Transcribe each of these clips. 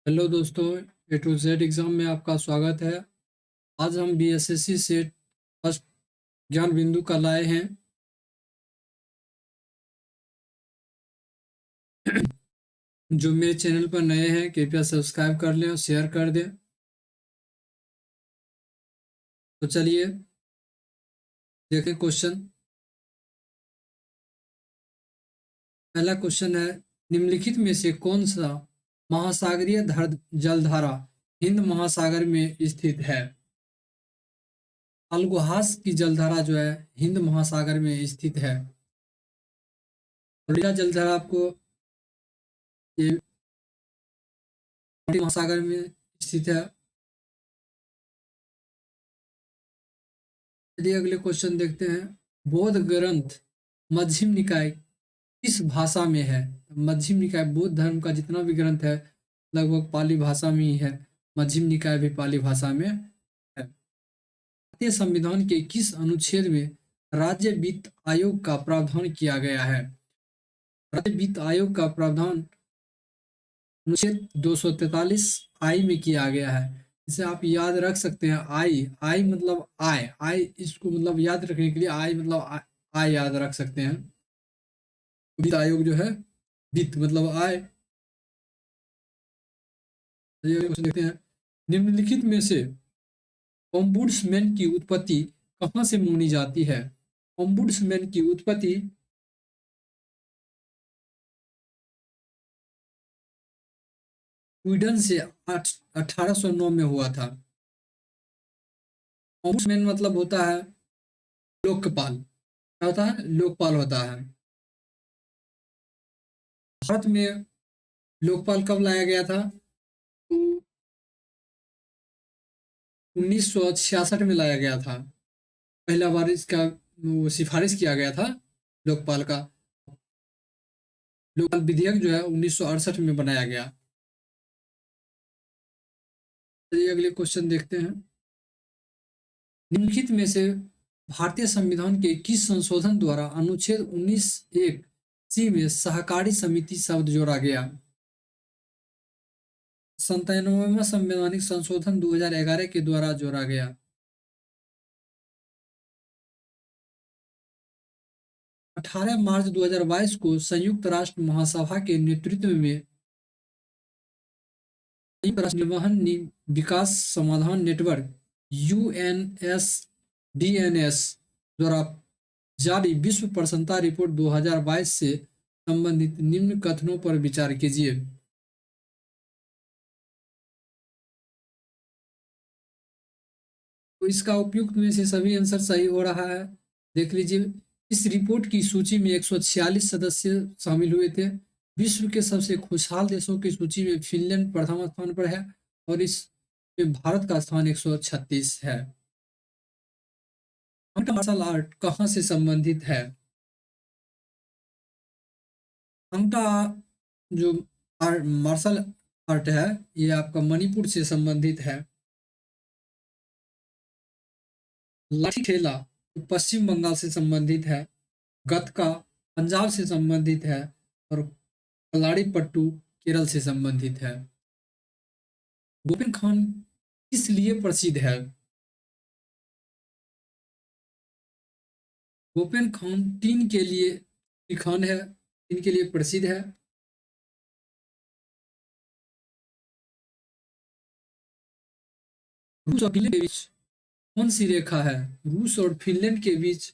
Hello दोस्तों, ए to Z exam में आपका स्वागत है। आज हम बीएसएससी सेट फर्स्ट ज्ञान बिंदु का लाए हैं। जो मेरे चैनल पर नए हैं कृपया सब्सक्राइब कर लें और शेयर कर दें। तो चलिए देखें क्वेश्चन। पहला क्वेश्चन है, निम्नलिखित में से कौन सा महासागरीय जलधारा हिंद महासागर में स्थित है? अल्गोहास की जलधारा जो है हिंद महासागर में स्थित है। और यह जलधारा आपको ये महासागर में स्थित है। चलिए अगले क्वेश्चन देखते हैं। बौद्ध ग्रंथ मध्यम निकाय किस भाषा में है? मध्यम निकाय बौद्ध धर्म का जितना भी ग्रंथ है लगभग पाली भाषा में ही है। मध्यम निकाय भी पाली भाषा में है। भारतीय संविधान के किस अनुच्छेद में राज्य वित्त आयोग का प्रावधान किया गया है? राज्य वित्त आयोग का प्रावधान अनुच्छेद 243 आई में किया गया है। इसे आप याद रख सकते हैं। आई आई मतलब आय आय, इसको मतलब याद रखने के लिए आई मतलब आय याद रख सकते हैं। वित्त आयोग जो है वित्त मतलब आय। चलिए क्वेश्चन देखते हैं। निम्नलिखित में से ओम्बुड्समैन की उत्पत्ति कहाँ से मानी जाती है? ओम्बुड्समैन की उत्पत्ति स्वीडन से 1809 में हुआ था। ओम्बुड्समैन मतलब होता है लोकपाल। क्या होता है? लोकपाल होता है। भारत में लोकपाल कब लाया गया था? 1966 में लाया गया था। पहला बार इसका सिफारिश किया गया था लोकपाल का। लोकपाल विधेयक जो है 1968 में बनाया गया। चलिए अगले क्वेश्चन देखते हैं। निम्नलिखित में से भारतीय संविधान के किस संशोधन द्वारा अनुच्छेद 19(1) सी में सहकारी समिति शब्द जोड़ा गया? 97वां संवैधानिक संशोधन 2011 के द्वारा जोड़ा गया। 18 मार्च 2022 को संयुक्त राष्ट्र महासभा के नेतृत्व में संयुक्त राष्ट्र निर्वहन विकास समाधान नेटवर्क यूएनएसडीएनएस द्वारा जारी विश्व प्रसन्नता रिपोर्ट 2022 से संबंधित निम्न कथनों पर विचार कीजिए। तो इसका उपयुक्त में से सभी आंसर सही हो रहा है। देख लीजिए, इस रिपोर्ट की सूची में 146 सदस्य शामिल हुए थे। विश्व के सबसे खुशहाल देशों की सूची में फिनलैंड प्रथम स्थान पर है और इस में भारत का स्थान 136 है। मार्शल आर्ट कहाँ से संबंधित है? अंगटा जो मार्शल आर्ट है ये आपका मणिपुर से संबंधित है। लाठी ठेला पश्चिम बंगाल से संबंधित है। गतका पंजाब से संबंधित है और कलाड़ी पट्टू केरल से संबंधित है। गोपिन खान किस लिए प्रसिद्ध है? गोपेन खान टीन के लिए खान है, टीन के लिए प्रसिद्ध है। रूस और फिनलैंड के बीच कौन सी रेखा है? रूस और फिनलैंड के बीच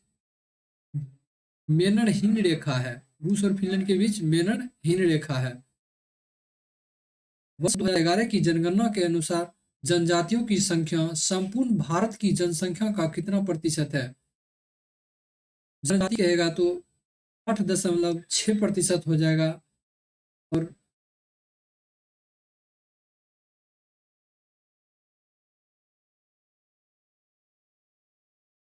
मेनन हिन रेखा है। रूस और फिनलैंड के बीच मेनन हिन रेखा है। वर्ष 2011 की जनगणना के अनुसार जनजातियों की संख्या संपूर्ण भारत की जनसंख्या का कितना प्रतिशत है? जनजाति कहेगा तो 8.6% हो जाएगा। और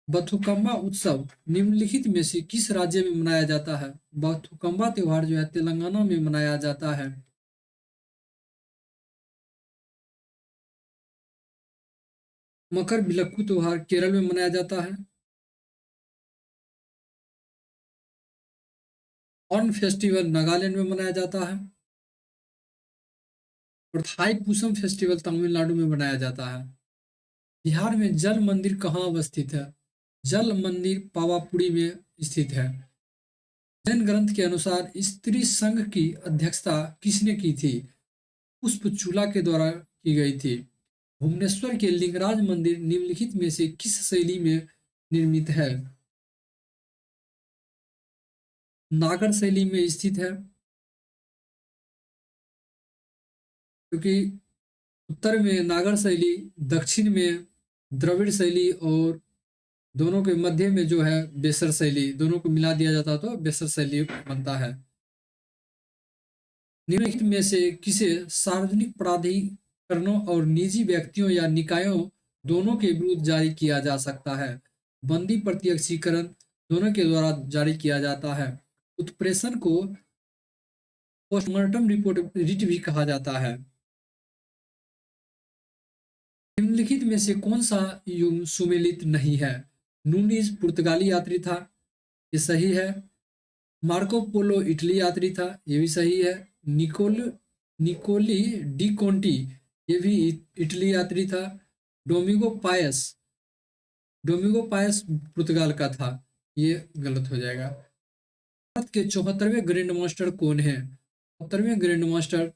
बथुकम्मा उत्सव निम्नलिखित में से किस राज्य में मनाया जाता है? बथुकम्मा त्योहार जो है तेलंगाना में मनाया जाता है। मकर बिलक्कू त्योहार केरल में मनाया जाता है। ऑन फेस्टिवल नागालैंड में मनाया जाता है। और थाईपुसम फेस्टिवल तमिलनाडु में मनाया जाता है। बिहार में जल मंदिर कहाँ अवस्थित है? जल मंदिर पावापुरी में स्थित है। जैन ग्रंथ के अनुसार स्त्री संघ की अध्यक्षता किसने की थी? पुष्पचूला के द्वारा की गई थी। भुवनेश्वर के लिंगराज मंदिर निम्नलिखित में से किस शैली में निर्मित है? नागर शैली में स्थित है, क्योंकि उत्तर में नागर शैली, दक्षिण में द्रविड़ शैली और दोनों के मध्य में जो है बेसर शैली, दोनों को मिला दिया जाता तो बेसर शैली बनता है। निम्नलिखित में से किसे सार्वजनिक प्राधिकरणों और निजी व्यक्तियों या निकायों दोनों के विरुद्ध जारी किया जा सकता है? बंदी प्रत्यक्षीकरण दोनों के द्वारा जारी किया जाता है। उत्प्रेषण को पोस्टमार्टम रिपोर्ट रिट भी कहा जाता है। निम्नलिखित में से कौन सा युग सुमेलित नहीं है? नूनीज पुर्तगाली यात्री था, ये सही है। मार्को पोलो इटली यात्री था, ये भी सही है। निकोली डी कोंटी, ये भी इटली यात्री था। डोमिगो पायस, डोमिगो पायस पुर्तगाल का था, ये गलत हो जाएगा। भारत के 74वें ग्रैंड मास्टर कौन है? 74वें ग्रैंड मास्टर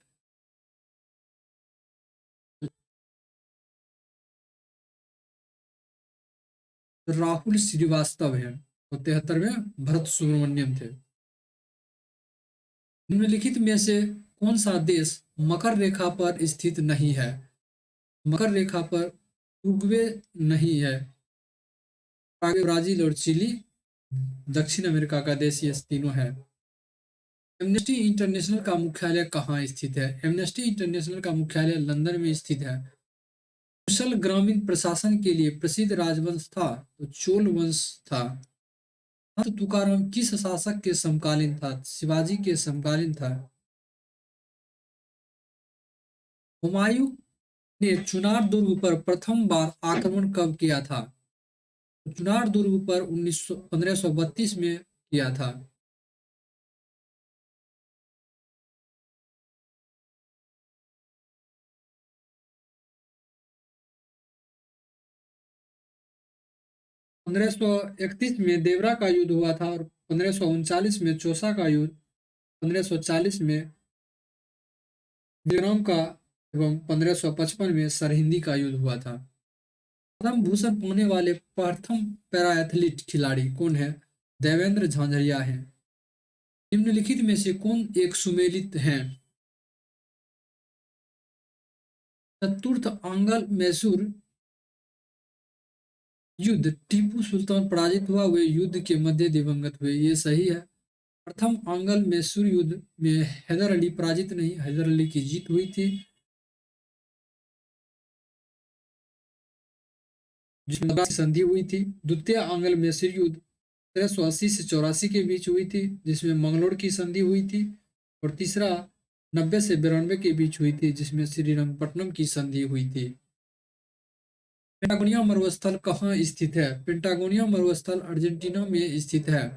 राहुल श्रीवास्तव है और 73वें भरत सुब्रमण्यम थे। निम्नलिखित में से कौन सा देश मकर रेखा पर स्थित नहीं है? मकर रेखा पर उरुग्वे नहीं है, आगे ब्राजील और चिली दक्षिण अमेरिका का देश ये तीनों है। एमनेस्टी इंटरनेशनल का मुख्यालय कहाँ स्थित है? एमनेस्टी इंटरनेशनल का मुख्यालय लंदन में स्थित है। कुशल ग्रामीण प्रशासन के लिए प्रसिद्ध राजवंश था तो चोल वंश था। संत तुकाराम किस शासक के समकालीन था? शिवाजी के समकालीन था। हुमायूं ने चुनार दुर्ग पर प्रथम बार आक्रमण कब किया था? चुनार दुर्ग पर 1532 में किया था। 1531 में देवरा का युद्ध हुआ था और 1539 में चौसा का युद्ध, 1540 में विक्रम का एवं 1555 में सरहिंदी का युद्ध हुआ था। पद्म भूषण पाने वाले प्रथम पैरा एथलीट खिलाड़ी कौन है? देवेंद्र झांझरिया हैं। निम्नलिखित में से कौन एक सुमेलित हैं? चतुर्थ आंग्ल मैसूर युद्ध टीपू सुल्तान पराजित हुआ, वे युद्ध के मध्य दिवंगत हुए, ये सही है। प्रथम आंग्ल मैसूर युद्ध में हैदर अली पराजित नहीं, हैदर अली की जीत हुई थी, जिसमें मद्रास की संधि हुई थी। द्वितीय आंग्ल मैसूर युद्ध 1380 से 84 के बीच हुई थी, जिसमें मंगलोर की संधि हुई थी। और तीसरा 90 से 92 के बीच हुई थी, जिसमें श्रीरंगपट्टनम की संधि हुई थी। पेंटागोनिया मरुस्थल कहाँ स्थित है? पेंटागोनिया मरुस्थल अर्जेंटीना में स्थित है।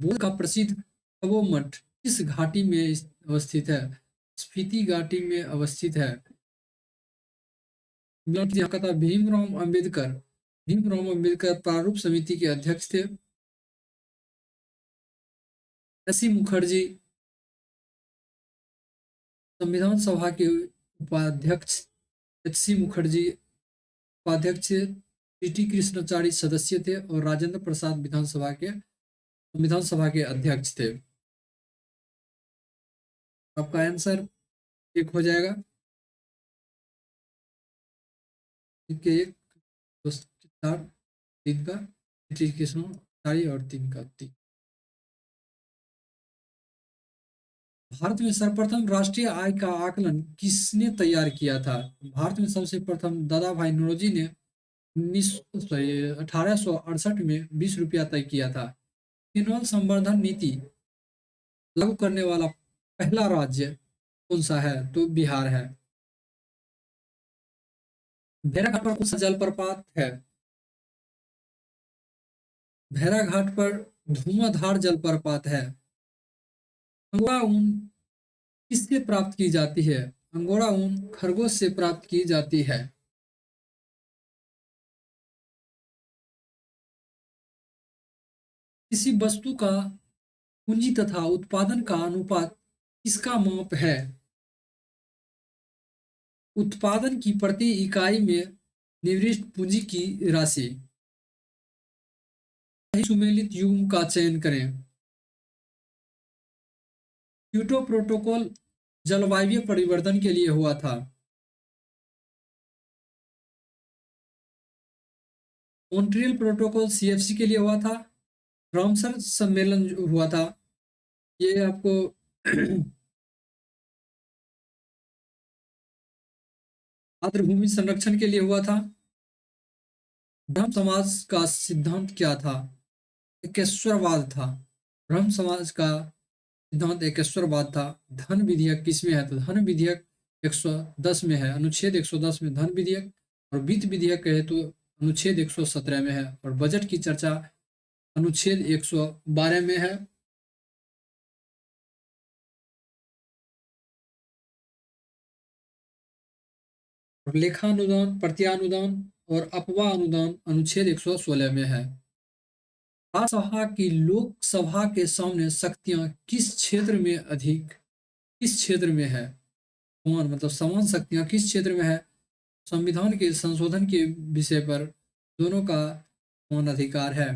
बुद्ध का प्रसिद्ध तपो मठ किस घाटी में अवस्थित है? स्पीति घाटी में अवस्थित है। भीमराव अम्बेडकर प्रारूप समिति के अध्यक्ष थे। एस.सी. मुखर्जी संविधान सभा के उपाध्यक्ष, एच.सी. मुखर्जी उपाध्यक्ष, टी कृष्णाचारी सदस्य थे और राजेंद्र प्रसाद संविधान सभा के अध्यक्ष थे। आपका आंसर एक हो जाएगा। एक एक दो चार तीन का कृष्णाचारी और तीन का तीन। भारत में सर्वप्रथम राष्ट्रीय आय का आकलन किसने तैयार किया था? भारत में सबसे प्रथम दादा भाई नौरोजी ने 1868 में 20 रुपया तय किया था। एनुअल संवर्धन नीति लागू करने वाला पहला राज्य कौन सा है? तो बिहार है। भेड़ाघाट पर कौन सा जलप्रपात है? भेड़ाघाट पर धुआंधार जलप्रपात है। अंगोरा ऊन किससे प्राप्त की जाती है? अंगोरा ऊन खरगोश से प्राप्त की जाती है। किसी वस्तु का पूंजी तथा उत्पादन का अनुपात किसका माप है? उत्पादन की प्रति इकाई में निविष्ट पूंजी की राशि। सही सुमेलित युग्म का चयन करें। क्योटो प्रोटोकॉल जलवायु परिवर्तन के लिए हुआ था। मॉन्ट्रियल प्रोटोकॉल सीएफसी के लिए हुआ था। रामसर सम्मेलन जो हुआ था, ये आपको आर्द्रभूमि संरक्षण के लिए हुआ था। ब्रह्म समाज का सिद्धांत क्या था? एकेश्वरवाद था। ब्रह्म समाज का सिद्धांत एकेश्वरवाद था। धन विधेयक किसमें है? तो धन विधेयक 110 में है, अनुच्छेद 110 में धन विधेयक। और वित्त विधेयक कहे तो अनुच्छेद 117 में है। और बजट की चर्चा अनुच्छेद 112 में है। और लेखानुदान, प्रत्यानुदान और अपवाह अनुदान अनुच्छेद 116 में है। राज्यसभा की लोकसभा के सामने शक्तियां किस क्षेत्र में है? समान मतलब समान शक्तियां किस क्षेत्र में है? संविधान के संशोधन के विषय पर दोनों का समान अधिकार है।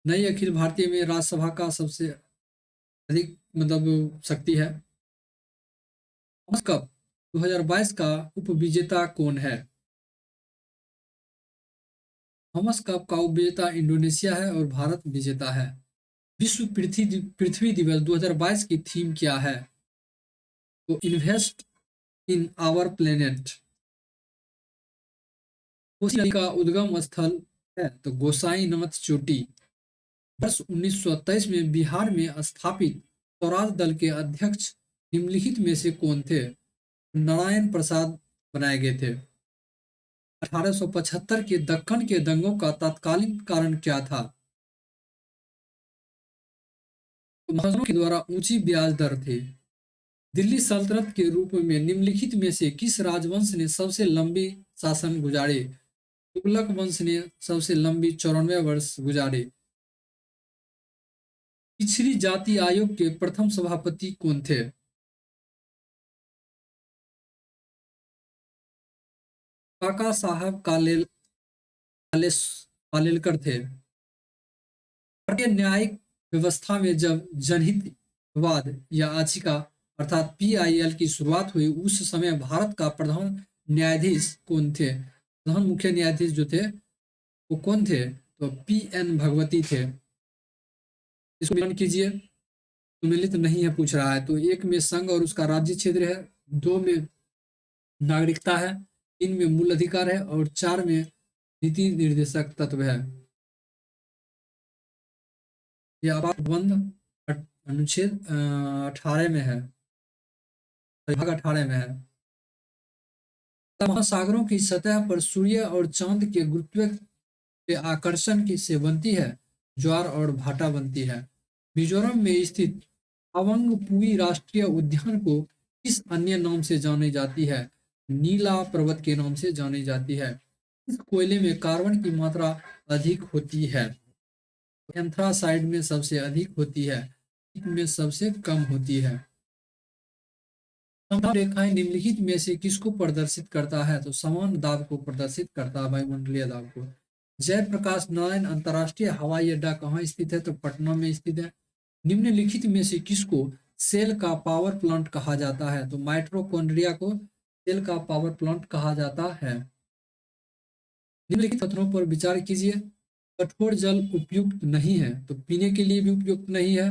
नई अखिल भारतीय में राज्यसभा का सबसे अधिक मतलब शक्ति है। थॉमस कप 2022 का उपविजेता कौन है? थॉमस कप का उपविजेता इंडोनेशिया है और भारत विजेता है। विश्व पृथ्वी दिवस 2022 की थीम क्या है? तो invest in our planet. Kosi नदी का उद्गम स्थल है तो गोसाईनाथ चोटी। वर्ष 1923 में बिहार में स्थापित स्वराज दल के अध्यक्ष निम्नलिखित में से कौन थे? नारायण प्रसाद बनाए गए थे। 1875 के दक्कन के दंगों का तत्कालीन कारण क्या था? तो महाजनों के द्वारा ऊंची ब्याज दर थी। दिल्ली सल्तनत के रूप में निम्नलिखित में से किस राजवंश ने सबसे लंबी शासन गुजारे? तुगलक वंश ने सबसे लंबी 94 वर्ष गुजारे। पिछड़ी जाति आयोग के प्रथम सभापति कौन थे? काका साहब कालेलकर थे। भारतीय न्यायिक व्यवस्था में जब जनहित विवाद या याचिका अर्थात पीआईएल की शुरुआत हुई, उस समय भारत का प्रधान न्यायाधीश कौन थे? प्रधान मुख्य न्यायाधीश जो थे वो कौन थे? तो पीएन भगवती थे। इसको मिलान कीजिए। सुमेलित नहीं है पूछ रहा है। तो एक में संघ और उसका राज्य क्षेत्र है, दो में नागरिकता है, तीन में मूल अधिकार है और चार में नीति निर्देशक तत्व है। यह आपातबंद अनुच्छेद 18 में है, विभाग 18 में है। महासागरों की सतह पर सूर्य और चांद के गुरुत्व के आकर्षण की से बनती है ज्वार और भाटा बनती है। मिजोरम में स्थित अवंगपुई राष्ट्रीय उद्यान को किस अन्य नाम से जानी जाती है? नीला पर्वत के नाम से जानी जाती है। इस कोयले में कार्बन की मात्रा अधिक होती है? एंथ्रासाइड में सबसे अधिक होती है, में सबसे कम होती है। समदाब रेखाएं निम्नलिखित में से किसको प्रदर्शित करता है? तो समान दाब को प्रदर्शित करता है, वायुमंडलीय दाब को। जयप्रकाश नारायण अंतरराष्ट्रीय हवाई अड्डा कहाँ स्थित है? तो पटना में स्थित है। निम्नलिखित में से किसको सेल का पावर प्लांट कहा जाता है? तो माइटोकॉन्ड्रिया को सेल का पावर प्लांट कहा जाता है। निम्नलिखित कथनों पर विचार कीजिए। कठोर जल उपयुक्त नहीं है, तो पीने के लिए भी उपयुक्त नहीं है,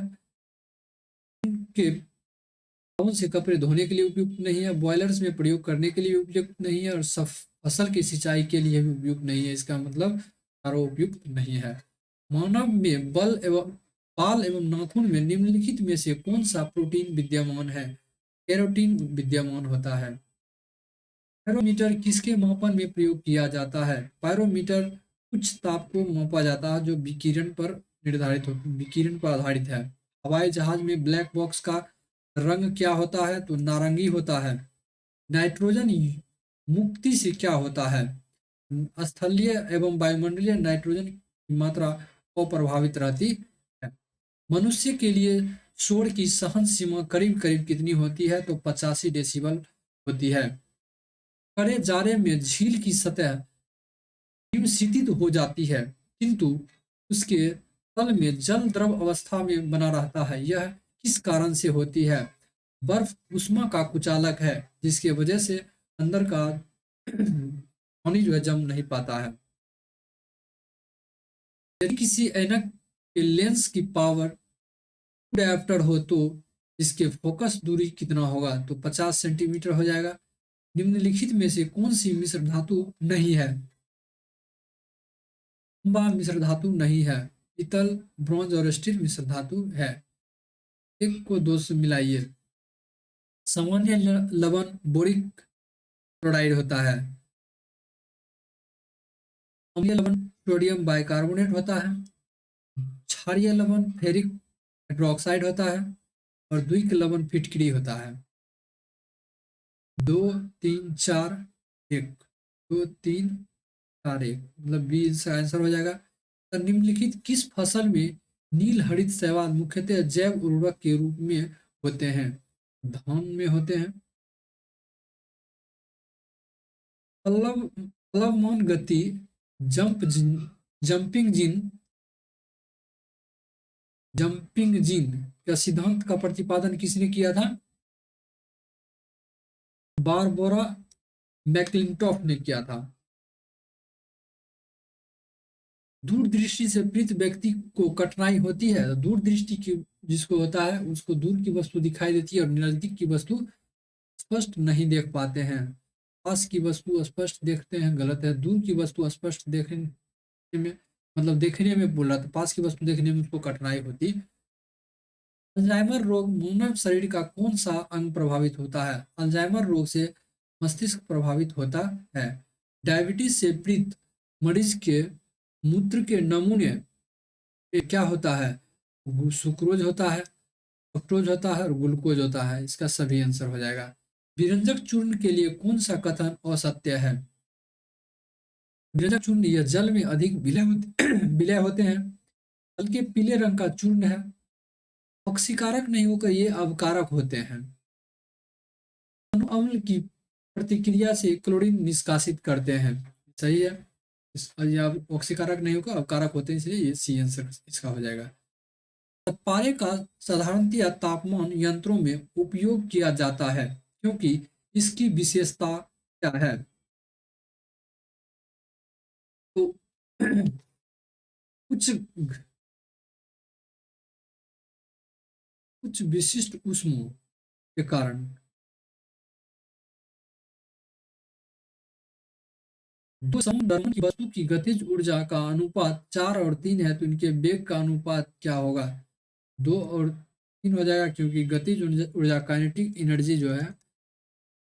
के साबुन से कपड़े धोने के लिए उपयुक्त नहीं है, बॉयलर्स में प्रयोग करने के लिए उपयुक्त नहीं है और फसल की सिंचाई के लिए भी उपयुक्त नहीं है। इसका मतलब चारों उपयुक्त नहीं है। मानव में बाल एवं नाखून में निम्नलिखित में से कौन सा प्रोटीन विद्यमान है? केरोटीन विद्यमान होता है। पायरोमीटर किसके मापन में प्रयोग किया जाता है? पायरोमीटर उच्च ताप को मापा जाता है जो विकिरण पर आधारित है। हवाई जहाज में ब्लैक बॉक्स का रंग क्या होता है? तो नारंगी होता है। नाइट्रोजन मुक्ति से क्या होता है? स्थलीय एवं वायुमंडलीय नाइट्रोजन की मात्रा अप्रभावित रहती है। मनुष्य के लिए शोर की सहन सीमा करीब करीब कितनी होती है? तो 85 डेसिबल होती है। कड़े जाड़े में झील की सतह हिमशीतित हो जाती है, किंतु उसके तल में जल द्रव अवस्था में बना रहता है। यह किस कारण से होती है? बर्फ उष्मा का कुचालक है, जिसकी वजह से अंदर का पानी जो है जम नहीं पाता है। यदि किसी ऐनक के लेंस की पावर डायोप्टर हो तो इसके फोकस दूरी कितना होगा? तो 50 सेंटीमीटर हो जाएगा। निम्नलिखित में से कौन सी मिश्र धातु नहीं है? तांबा मिश्र धातु नहीं है। पीतल, ब्रॉन्ज और स्टील मिश्र धातु है। एक को दो से मिलाइए। सामान्य लवण बोरिक क्लोराइड होता है। अम्लीय लवण सोडियम बाइकार्बोनेट होता है। क्षारीय लवण फेरिक हाइड्रोक्साइड होता है। और द्विक लवण फिटकरी होता है। 2 3 4 1, 2 3 4 1, मतलब बी इसका आंसर हो जाएगा। तो निम्नलिखित किस फसल में नील हरित शैवाल मुख्यतः जैव उर्वरक के रूप में होते हैं? धान में होते हैं। पल्लव प्लवमान गति जंपिंग जीन जंपिंग जीन का सिद्धांत का प्रतिपादन किसने किया था? बारबोरा मैक्लिंटॉफ ने किया था। दूरदृष्टि से पीड़ित व्यक्ति को कठिनाई होती है। दूरदृष्टि की जिसको होता है उसको दूर की वस्तु दिखाई देती है और नजदीक की वस्तु स्पष्ट नहीं देख पाते हैं। पास की वस्तु स्पष्ट देखते हैं, गलत है। दूर की वस्तु स्पष्ट देखने में, मतलब देखने में बोल रहा था, पास की वस्तु देखने में उसको कठिनाई होती। अल्जाइमर रोग मानव शरीर का कौन सा अंग प्रभावित होता है? अल्जाइमर रोग से मस्तिष्क प्रभावित होता है। डायबिटीज से पीड़ित मरीज के मूत्र के नमूने पे क्या होता है? सुक्रोज होता है, फ्रक्टोज होता है और ग्लूकोज होता है। इसका सभी आंसर हो जाएगा। विरंजक चूर्ण के लिए कौन सा कथन असत्य है? विरंजक चूर्ण यह जल में अधिक विलय होते हैं। हल्के पीले रंग का चूर्ण है। ऑक्सीकारक नहीं होकर ये अवकारक होते हैं। अम्ल की प्रतिक्रिया से क्लोरीन निष्कासित करते हैं। सही है। या ऑक्सीकारक नहीं होकर अवकारक होते हैं, इसलिए ये सी आंसर इसका हो जाएगा। पारे का साधारणतया तापमान यंत्रों में उपयोग किया जाता है क्योंकि इसकी विशेषता क्या है? तो कुछ कुछ विशिष्ट ऊष्मा के कारण दो समद्रव्यों की वस्तु की गतिज ऊर्जा का अनुपात 4 और 3 है, तो इनके वेग का अनुपात क्या होगा? 2 और 3 हो जाएगा, क्योंकि गतिज ऊर्जा काइनेटिक एनर्जी जो है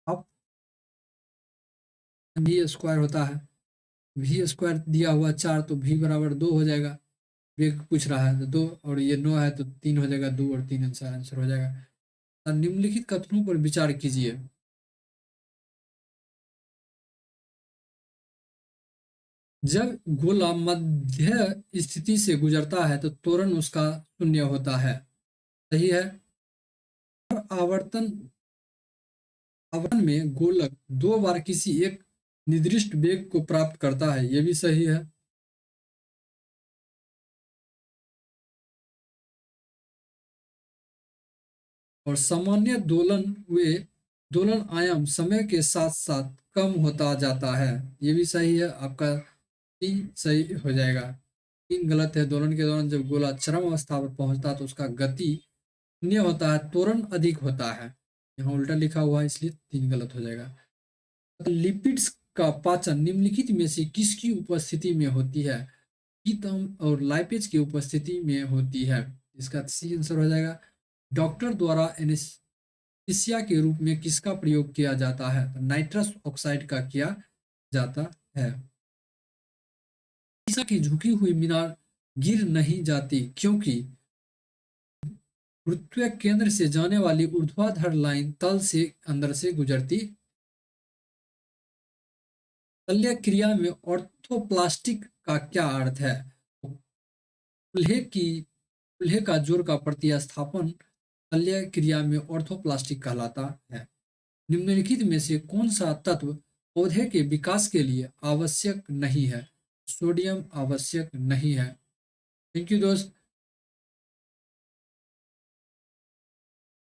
अब वी स्क्वायर होता है। वी स्क्वायर दिया हुआ 4, तो वी बराबर 2 हो जाएगा। वेग पूछ रहा है तो 2, और ये 9 है तो 3 हो जाएगा। 2 और 3 आंसर आंसर हो जाएगा। अब निम्नलिखित कथनों पर विचार कीजिए। जब गोला मध्य स्थिति से गुजरता है तो त्वरण उसका शून्य होता है। सही है। और आवर्तन में गोलक 2 बार किसी एक निर्दिष्ट वेग को प्राप्त करता है। यह भी सही है। और सामान्य दोलन वे दोलन आयाम समय के साथ साथ कम होता जाता है। ये भी सही है। आपका तीन सही हो जाएगा। 3 गलत है। दोलन के दौरान जब गोला चरम अवस्था पर पहुंचता है तो उसका गति शून्य होता है, त्वरण अधिक होता है। यहाँ उल्टा लिखा हुआ है, इसलिए 3 गलत हो जाएगा। लिपिड्स का पाचन निम्नलिखित में से किसकी उपस्थिति में होती है? कीटम और लाइपेज की उपस्थिति में होती है। इसका सी आंसर हो जाएगा। डॉक्टर द्वारा एनेस्थीसिया के रूप में किसका प्रयोग किया जाता है? तो नाइट्रस ऑक्साइड का किया जाता है। शीशा की झुकी हुई मीनार गिर नहीं जाती क्योंकि गुरुत्वीय केंद्र से जाने वाली ऊर्ध्वाधर लाइन तल से अंदर से गुजरती शल्य क्रिया में ऑर्थोप्लास्टिक का क्या अर्थ है? चूल्हे का जोर का प्रतिस्थापन शल्य क्रिया में ऑर्थोप्लास्टिक कहलाता है। निम्नलिखित में से कौन सा तत्व पौधे के विकास के लिए आवश्यक नहीं है? सोडियम आवश्यक नहीं है। थैंक यू दोस्त।